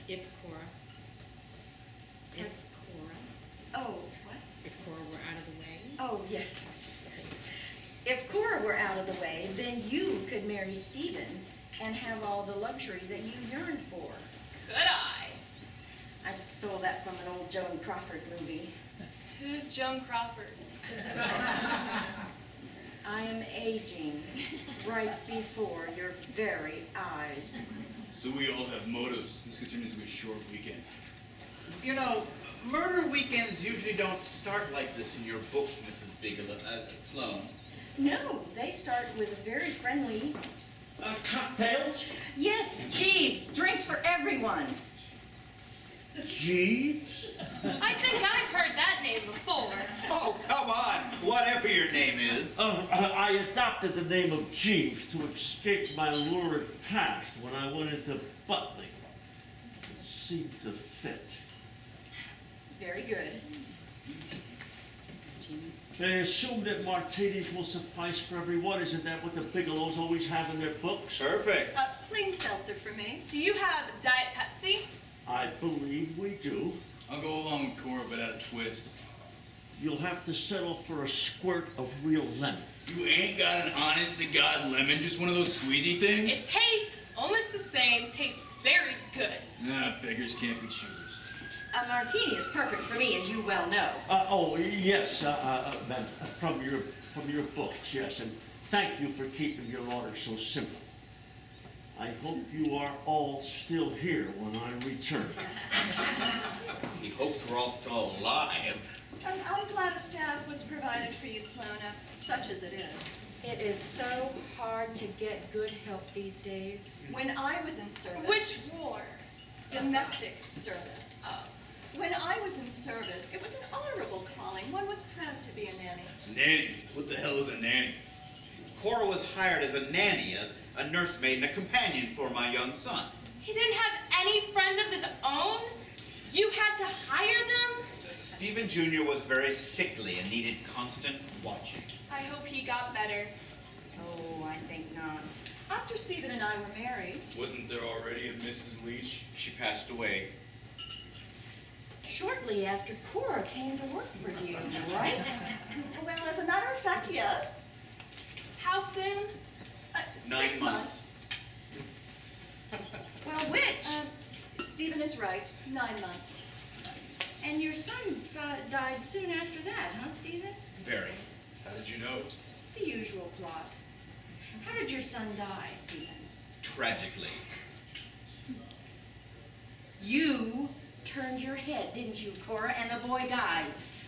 If Cora. Oh, what? If Cora were out of the way. Oh, yes, I'm so sorry. If Cora were out of the way, then you could marry Stephen and have all the luxury that you yearn for. Could I? I stole that from an old Joan Crawford movie. Who's Joan Crawford? I am aging right before your very eyes. So we all have motives. This could turn into a short weekend. You know, murder weekends usually don't start like this in your books, Mrs. Bigelow, Sloane. No, they start with a very friendly... Cocktails? Yes, Jeeves, drinks for everyone. Jeeves? I think I've heard that name before. Oh, come on, whatever your name is. I adopted the name of Jeeves to escape my lurid past when I went into butling. It seemed to fit. Very good. They assume that martinis will suffice for everyone. Isn't that what the Bigelows always have in their books? Perfect. Plain seltzer for me. Do you have Diet Pepsi? I believe we do. I'll go along with Cora, but add a twist. You'll have to settle for a squirt of real lemon. You ain't got an honest-to-God lemon, just one of those squeezy things? It tastes almost the same, tastes very good. Nah, beggars can't be choosers. A martini is perfect for me, as you well know. Yes, ma'am, from your books, yes, and thank you for keeping your order so simple. I hope you are all still here when I return. He hopes we're all still alive. I'm glad a staff was provided for you, Sloana, such as it is. It is so hard to get good help these days. When I was in service... Which war? Domestic service. Oh. When I was in service, it was an honorable calling. One was proud to be a nanny. Nanny? What the hell is a nanny? Cora was hired as a nanny, a nursemaid and a companion for my young son. He didn't have any friends of his own? You had to hire them? Stephen Jr. was very sickly and needed constant watching. I hope he got better. Oh, I think not. After Stephen and I were married... Wasn't there already a Mrs. Leach? She passed away. Shortly after Cora came to work for you, right? Well, as a matter of fact, yes. How soon? 9 6 months. Well, which? Stephen is right. 9 months. And your son died soon after that, huh, Stephen? Very. How did you know? The usual plot. How did your son die, Stephen? Tragically. You turned your head, didn't you, Cora? And the boy died.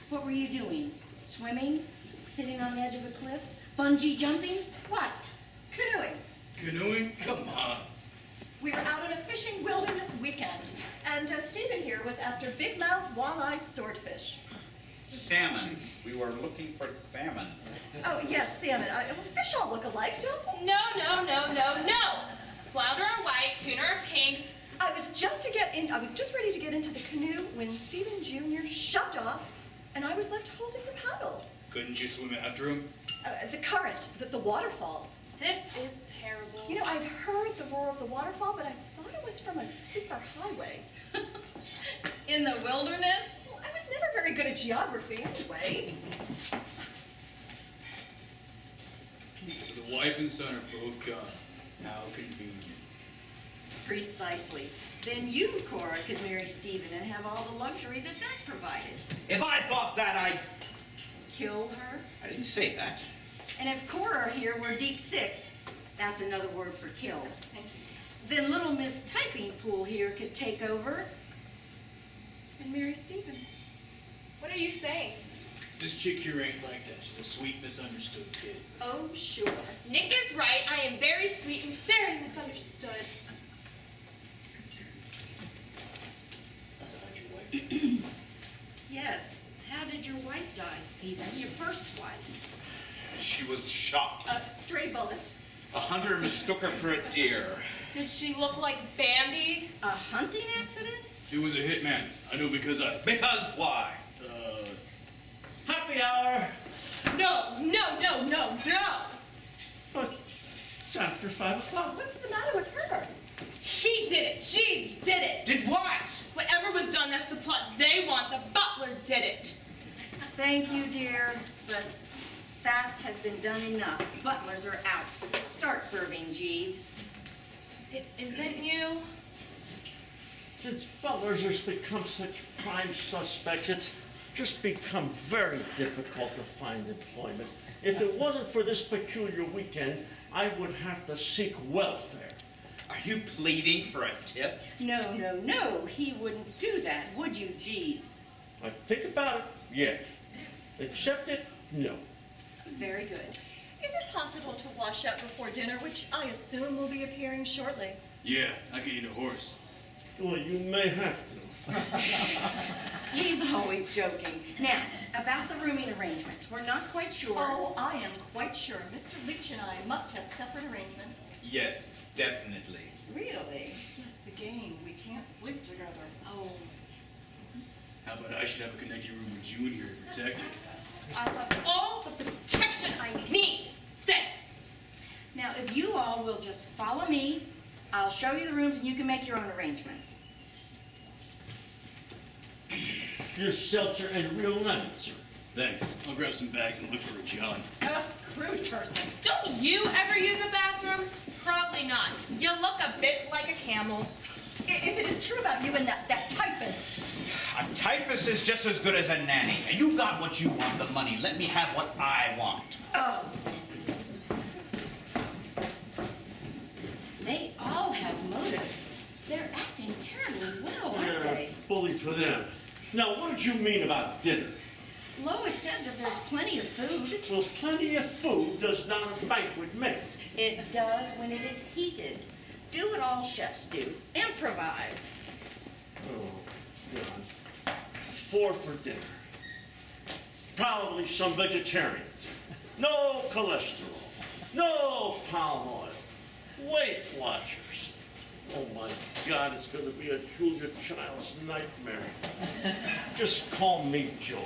What were you doing? Swimming? Sitting on the edge of a cliff? Bungee jumping? What? Canoeing. Canoeing? Come on. We were out on a fishing wilderness weekend, and Stephen here was after big-mouthed, wall-eyed swordfish. Salmon. We were looking for salmon. Oh, yes, salmon. Well, fish all look alike, don't they? No. Flounder are white, tuna are pink. I was just ready to get into the canoe when Stephen Jr. shoved off, and I was left holding the paddle. Couldn't you swim after him? The current, the waterfall. This is terrible. You know, I'd heard the roar of the waterfall, but I thought it was from a superhighway. In the wilderness? Well, I was never very good at geography anyway. So the wife and son are both gone. How convenient. Precisely. Then you, Cora, could marry Stephen and have all the luxury that provided. If I thought that, I'd... Kill her? I didn't say that. And if Cora here were Deke Sixth, that's another word for killed. Thank you. Then little Miss Typing Pool here could take over and marry Stephen. What are you saying? This chick here ain't like that. She's a sweet, misunderstood kid. Oh, sure. Nick is right. I am very sweet and very misunderstood. How'd your wife die? Yes. How did your wife die, Stephen? Your first wife? She was shot. A stray bullet. A hunter mistook her for a deer. Did she look like Bambi? A hunting accident? It was a hitman. I know because I... Because why? Happy hour! No. But it's after 5 o'clock. What's the matter with her? He did it. Jeeves did it. Did what? Thank you, dear, but that has been done enough. Butlers are out. Start serving, Jeeves. It isn't you. Since butlers have become such prime suspects, it's just become very difficult to find employment. If it wasn't for this peculiar weekend, I would have to seek welfare. Are you pleading for a tip? No, no, no, he wouldn't do that, would you, Jeeves? I think about it, yes. Accept it, no. Very good. Is it possible to wash up before dinner, which I assume will be appearing shortly? Yeah, I could eat a horse. Well, you may have to. He's always joking. Now, about the rooming arrangements, we're not quite sure. Oh, I am quite sure Mr. Leach and I must have separate arrangements. Yes, definitely. Really? Yes, the game. We can't sleep together. Oh, yes. How about I should have a connecting room with Junior to protect her? I'll have all the protection I need. Thanks. Now, if you all will just follow me, I'll show you the rooms and you can make your own arrangements. Your seltzer and real lemon, sir. Thanks. I'll grab some bags and look for a John. Crude person. Don't you ever use a bathroom? Probably not. You look a bit like a camel. If it is true about you and that typist. A typist is just as good as a nanny. You got what you want, the money. Let me have what I want. Oh, They all have motives. They're acting terribly well, aren't You're they? a bully for them. Now, what did you mean about dinner? Lois said that there's plenty of food. Well, plenty of food does not a banquet make. It does when it is heated. Do what all chefs do. Improvise. Oh, God. 4 for dinner. Probably some vegetarians. No cholesterol. No palm oil. Weight Watchers. Oh my God, it's going to be a Julia Child's nightmare. Just call me Joe.